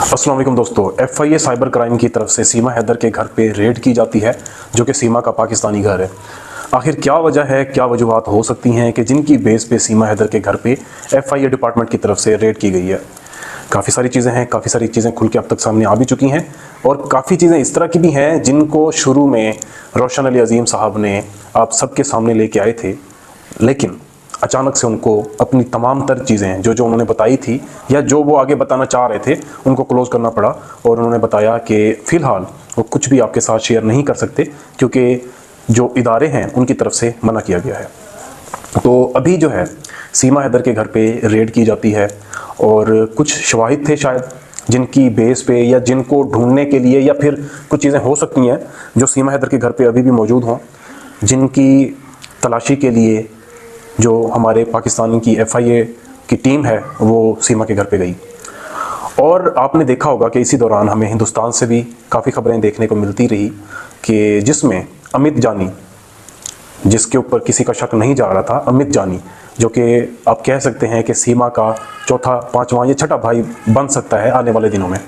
अस्सलाम वालेकुम दोस्तों, FIA साइबर क्राइम की तरफ से सीमा हैदर के घर पे रेड की जाती है, जो कि सीमा का पाकिस्तानी घर है। आखिर क्या वजह है, क्या वजूहात हो सकती हैं कि जिनकी बेस पे सीमा हैदर के घर पे FIA डिपार्टमेंट की तरफ से रेड की गई है। काफ़ी सारी चीज़ें हैं, काफ़ी सारी चीज़ें खुल के अब तक सामने आ भी चुकी हैं और काफ़ी चीज़ें इस तरह की भी हैं जिनको शुरू में रोशन अली अजीम साहब ने आप सबके सामने लेके आए थे, लेकिन अचानक से उनको अपनी तमाम तर चीज़ें जो उन्होंने बताई थी या जो वो आगे बताना चाह रहे थे उनको क्लोज करना पड़ा। और उन्होंने बताया कि फ़िलहाल वो कुछ भी आपके साथ शेयर नहीं कर सकते क्योंकि जो इदारे हैं उनकी तरफ से मना किया गया है। तो अभी जो है सीमा हैदर के घर पे रेड की जाती है और कुछ शवाहिद थे शायद जिनकी बेस पे या जिनको ढूंढने के लिए या फिर कुछ चीज़ें हो सकती हैं जो सीमा हैदर के घर पे अभी भी मौजूद हों, जिनकी तलाशी के लिए जो हमारे पाकिस्तानी की FIA की टीम है वो सीमा के घर पे गई। और आपने देखा होगा कि इसी दौरान हमें हिंदुस्तान से भी काफ़ी खबरें देखने को मिलती रही कि जिसमें अमित जानी, जिसके ऊपर किसी का शक नहीं जा रहा था, अमित जानी जो कि आप कह सकते हैं कि सीमा का चौथा, पांचवा या छठा भाई बन सकता है आने वाले दिनों में,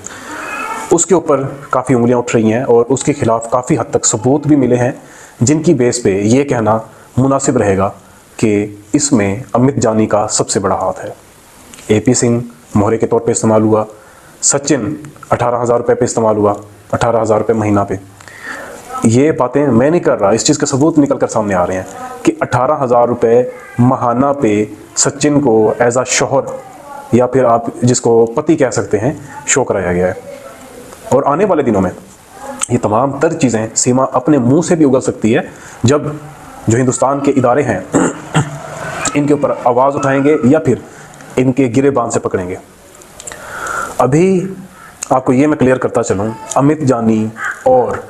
उसके ऊपर काफ़ी उंगलियां उठ रही हैं और उसके खिलाफ काफ़ी हद तक सबूत भी मिले हैं, जिनकी बेस पे ये कहना मुनासिब रहेगा कि इसमें अमित जानी का सबसे बड़ा हाथ है। AP सिंह मोहरे के तौर पे इस्तेमाल हुआ, सचिन 18,000 रुपये पे इस्तेमाल हुआ, 18,000 रुपये महीना पे। ये बातें मैं नहीं कर रहा, इस चीज़ के सबूत निकल कर सामने आ रहे हैं कि 18,000 रुपये महाना पे सचिन को एज आ शोहर या फिर आप जिसको पति कह सकते हैं शो कराया गया है। और आने वाले दिनों में ये तमाम तर चीज़ें सीमा अपने मुंह से भी उगल सकती है जब जो हिंदुस्तान के इदारे हैं इनके ऊपर आवाज़ उठाएंगे या फिर इनके गिरेबान से पकड़ेंगे। अभी आपको ये मैं क्लियर करता चलूँ, अमित जानी और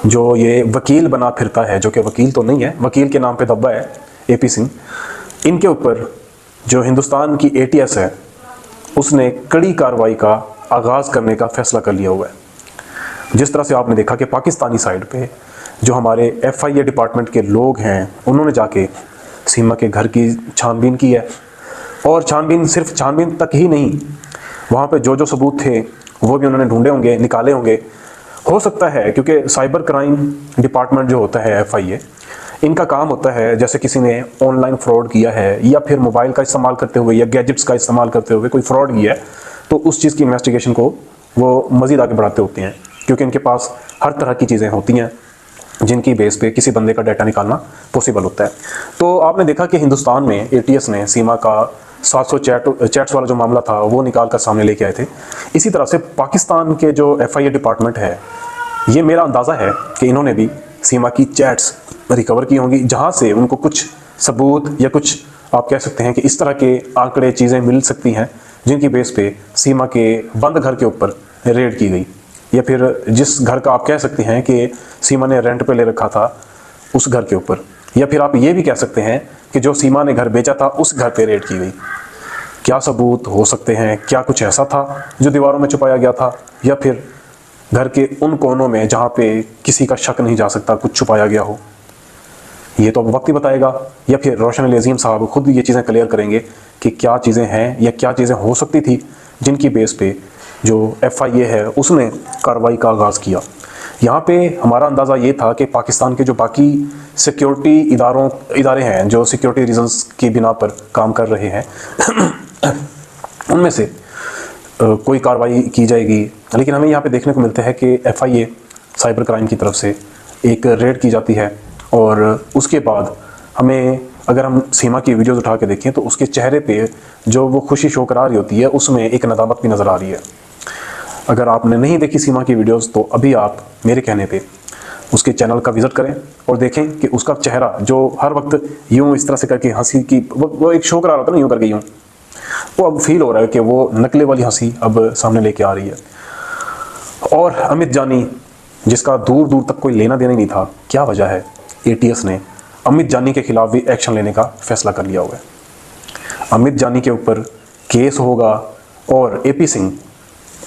जो ये वकील बना फिरता है, जो कि वकील तो नहीं है, वकील के नाम पे दब्बा है AP सिंह, इनके ऊपर जो हिंदुस्तान की ATS है उसने कड़ी कार्रवाई का आगाज़ करने का फ़ैसला कर लिया हुआ है। जिस तरह से आपने देखा कि पाकिस्तानी साइड पे जो हमारे FIA डिपार्टमेंट के लोग हैं उन्होंने जाके सीमा के घर की छानबीन की है और छानबीन सिर्फ छानबीन तक ही नहीं, वहाँ पे जो सबूत थे वो भी उन्होंने ढूंढे होंगे, निकाले होंगे। हो सकता है क्योंकि साइबर क्राइम डिपार्टमेंट जो होता है FIA, इनका काम होता है जैसे किसी ने ऑनलाइन फ्रॉड किया है या फिर मोबाइल का इस्तेमाल करते हुए या गैजेट्स का इस्तेमाल करते हुए कोई फ्रॉड किया है तो उस चीज़ की इन्वेस्टिगेशन को वो मज़ीद आगे बढ़ाते होते हैं, क्योंकि इनके पास हर तरह की चीज़ें होती हैं जिनकी बेस पे किसी बंदे का डाटा निकालना पॉसिबल होता है। तो आपने देखा कि हिंदुस्तान में ATS ने सीमा का 700 चैट्स वाला जो मामला था वो निकाल कर सामने लेके आए थे। इसी तरह से पाकिस्तान के जो FIA डिपार्टमेंट है, ये मेरा अंदाज़ा है कि इन्होंने भी सीमा की चैट्स रिकवर की होंगी, जहाँ से उनको कुछ सबूत या कुछ आप कह सकते हैं कि इस तरह के आंकड़े चीज़ें मिल सकती हैं जिनकी बेस पे सीमा के बंद घर के ऊपर रेड की गई, या फिर जिस घर का आप कह सकते हैं कि सीमा ने रेंट पे ले रखा था उस घर के ऊपर, या फिर आप ये भी कह सकते हैं कि जो सीमा ने घर बेचा था उस घर पे रेड की गई। क्या सबूत हो सकते हैं? क्या कुछ ऐसा था जो दीवारों में छुपाया गया था, या फिर घर के उन कोनों में जहाँ पे किसी का शक नहीं जा सकता कुछ छुपाया गया हो? ये तो अब वक्त ही बताएगा, या फिर रोशन अली अजीम साहब खुद ये चीज़ें क्लियर करेंगे कि क्या चीज़ें हैं या क्या चीज़ें हो सकती थी जिनकी बेस पे जो FIA है उसने कार्रवाई का आगाज़ किया। यहाँ पे हमारा अंदाज़ा ये था कि पाकिस्तान के जो बाकी सिक्योरिटी इदारे हैं जो सिक्योरिटी रीजंस की बिना पर काम कर रहे हैं उनमें से कोई कार्रवाई की जाएगी, लेकिन हमें यहाँ पे देखने को मिलता है कि FIA साइबर क्राइम की तरफ से एक रेड की जाती है और उसके बाद हमें अगर हम सीमा की वीडियोज़ उठा के देखें तो उसके चेहरे पे जो वो खुशी शो करा रही होती है उसमें एक नदामत भी नज़र आ रही है। अगर आपने नहीं देखी सीमा की वीडियोस तो अभी आप मेरे कहने पे उसके चैनल का विज़िट करें और देखें कि उसका चेहरा जो हर वक्त यूँ इस तरह से करके हंसी की वो एक शो करा रहा था ना, यूँ करके यूँ, वो अब फील हो रहा है कि वो नकले वाली हंसी अब सामने लेके आ रही है। और अमित जानी जिसका दूर दूर तक कोई लेना देना ही नहीं था, क्या वजह है ATS ने अमित जानी के खिलाफ भी एक्शन लेने का फैसला कर लिया हुआ है। अमित जानी के ऊपर केस होगा और AP सिंह,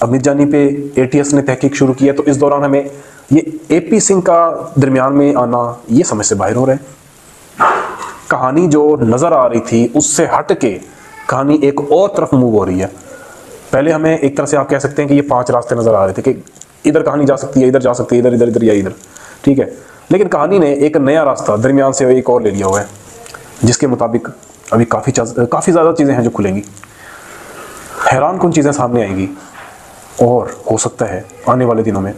अमित जानी पे ATS ने तहकीक शुरू की है, तो इस दौरान हमें ये AP सिंह का दरमियान में आना ये समझ से बाहर हो रहा है। कहानी जो नज़र आ रही थी उससे हट के कहानी एक और तरफ मूव हो रही है। पहले हमें एक तरह से आप कह सकते हैं कि ये 5 रास्ते नज़र आ रहे थे कि इधर कहानी जा सकती है, इधर जा सकती है, इधर इधर इधर या इधर, ठीक है। लेकिन कहानी ने एक नया रास्ता दरमियान से एक और ले लिया हुआ है, जिसके मुताबिक अभी काफ़ी ज़्यादा चीज़ें हैं जो खुलेंगी, हैरान कुन चीज़ें सामने आएंगी। और हो सकता है आने वाले दिनों में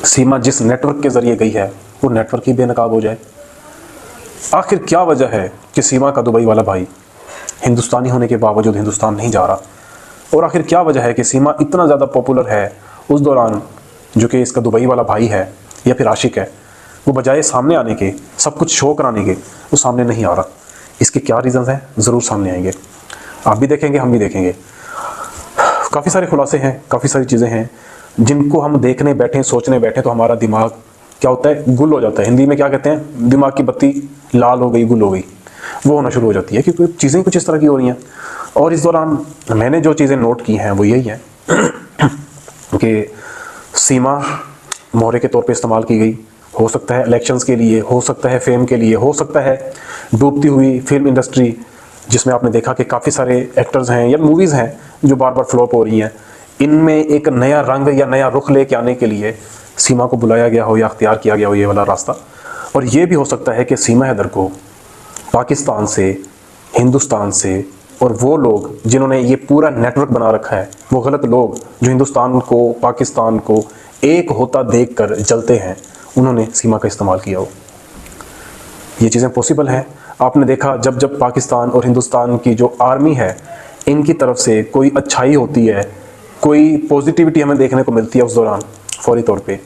सीमा जिस नेटवर्क के ज़रिए गई है वो नेटवर्क ही बेनकाब हो जाए। आखिर क्या वजह है कि सीमा का दुबई वाला भाई हिंदुस्तानी होने के बावजूद हिंदुस्तान नहीं जा रहा? और आखिर क्या वजह है कि सीमा इतना ज़्यादा पॉपुलर है उस दौरान, जो कि इसका दुबई वाला भाई है या फिर आशिक है, वो बजाय सामने आने के, सब कुछ शो कराने के, वो सामने नहीं आ रहा? इसके क्या रीज़न्स हैं, ज़रूर सामने आएंगे। आप भी देखेंगे, हम भी देखेंगे। काफ़ी सारे खुलासे हैं, काफ़ी सारी चीज़ें हैं जिनको हम देखने बैठे, सोचने बैठे तो हमारा दिमाग क्या होता है, गुल हो जाता है। हिंदी में क्या कहते हैं, दिमाग की बत्ती लाल हो गई, गुल हो गई, वो होना शुरू हो जाती है, क्योंकि चीज़ें कुछ इस तरह की हो रही हैं। और इस दौरान मैंने जो चीज़ें नोट की हैं वो यही है कि सीमा मोहरे के तौर पे इस्तेमाल की गई, हो सकता है इलेक्शंस के लिए, हो सकता है फेम के लिए, हो सकता है डूबती हुई फिल्म इंडस्ट्री, जिसमें आपने देखा कि काफ़ी सारे एक्टर्स हैं या मूवीज़ हैं जो बार बार फ्लॉप हो रही हैं, इनमें एक नया रंग या नया रुख लेके आने के लिए सीमा को बुलाया गया हो या अख्तियार किया गया हो ये वाला रास्ता। और ये भी हो सकता है कि सीमा हैदर को पाकिस्तान से, हिंदुस्तान से, और वो लोग जिन्होंने ये पूरा नेटवर्क बना रखा है, वो गलत लोग जो हिंदुस्तान को, पाकिस्तान को एक होता देखकर जलते हैं, उन्होंने सीमा का इस्तेमाल किया हो। ये चीज़ें पॉसिबल हैं। आपने देखा जब जब पाकिस्तान और हिंदुस्तान की जो आर्मी है, इनकी तरफ से कोई अच्छाई होती है, कोई पॉजिटिविटी हमें देखने को मिलती है, उस दौरान फौरी तौर पे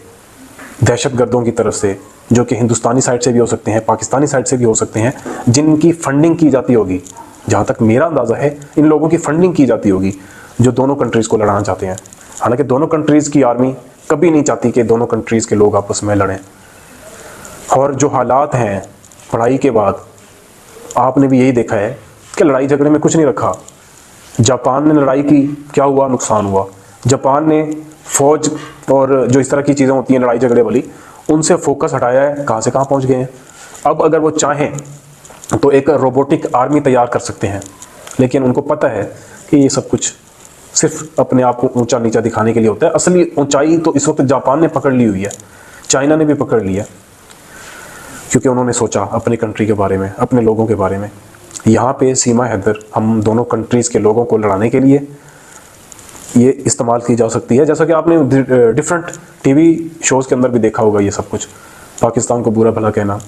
दहशतगर्दों की तरफ से, जो कि हिंदुस्तानी साइड से भी हो सकते हैं, पाकिस्तानी साइड से भी हो सकते हैं, जिनकी फंडिंग की जाती होगी, जहाँ तक मेरा अंदाज़ा है इन लोगों की फंडिंग की जाती होगी जो दोनों कंट्रीज़ को लड़ाना चाहते हैं। हालांकि दोनों कंट्रीज़ की आर्मी कभी नहीं चाहती कि दोनों कंट्रीज़ के लोग आपस में लड़ें। और जो हालात हैं पढ़ाई के बाद, आपने भी यही देखा है कि लड़ाई झगड़े में कुछ नहीं रखा। जापान ने लड़ाई की, क्या हुआ, नुकसान हुआ। जापान ने फ़ौज और जो इस तरह की चीज़ें होती हैं लड़ाई झगड़े वाली, उनसे फोकस हटाया है, कहाँ से कहाँ पहुँच गए हैं। अब अगर वो चाहें तो एक रोबोटिक आर्मी तैयार कर सकते हैं, लेकिन उनको पता है कि ये सब कुछ सिर्फ अपने आप को ऊंचा नीचा दिखाने के लिए होता है। असली ऊंचाई तो इस वक्त जापान ने पकड़ ली हुई है, चाइना ने भी पकड़ लिया, क्योंकि उन्होंने सोचा अपनी कंट्री के बारे में, अपने लोगों के बारे में। यहाँ पे सीमा हैदर हम दोनों कंट्रीज़ के लोगों को लड़ाने के लिए ये इस्तेमाल की जा सकती है, जैसा कि आपने डिफरेंट टीवी शोज़ के अंदर भी देखा होगा। ये सब कुछ पाकिस्तान को बुरा भला कहना,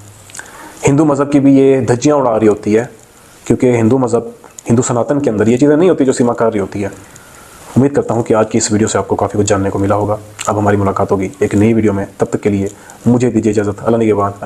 हिंदू मज़हब की भी ये धज्जियाँ उड़ा रही होती है, क्योंकि हिंदू मज़हब, हिंदू सनातन के अंदर ये चीज़ें नहीं होती जो सीमा कर रही होती है। उम्मीद करता हूँ कि आज की इस वीडियो से आपको काफ़ी कुछ जानने को मिला होगा। अब हमारी मुलाकात होगी एक नई वीडियो में, तब तक के लिए मुझे दीजिए इजाज़त। अल्लाह निगहबान।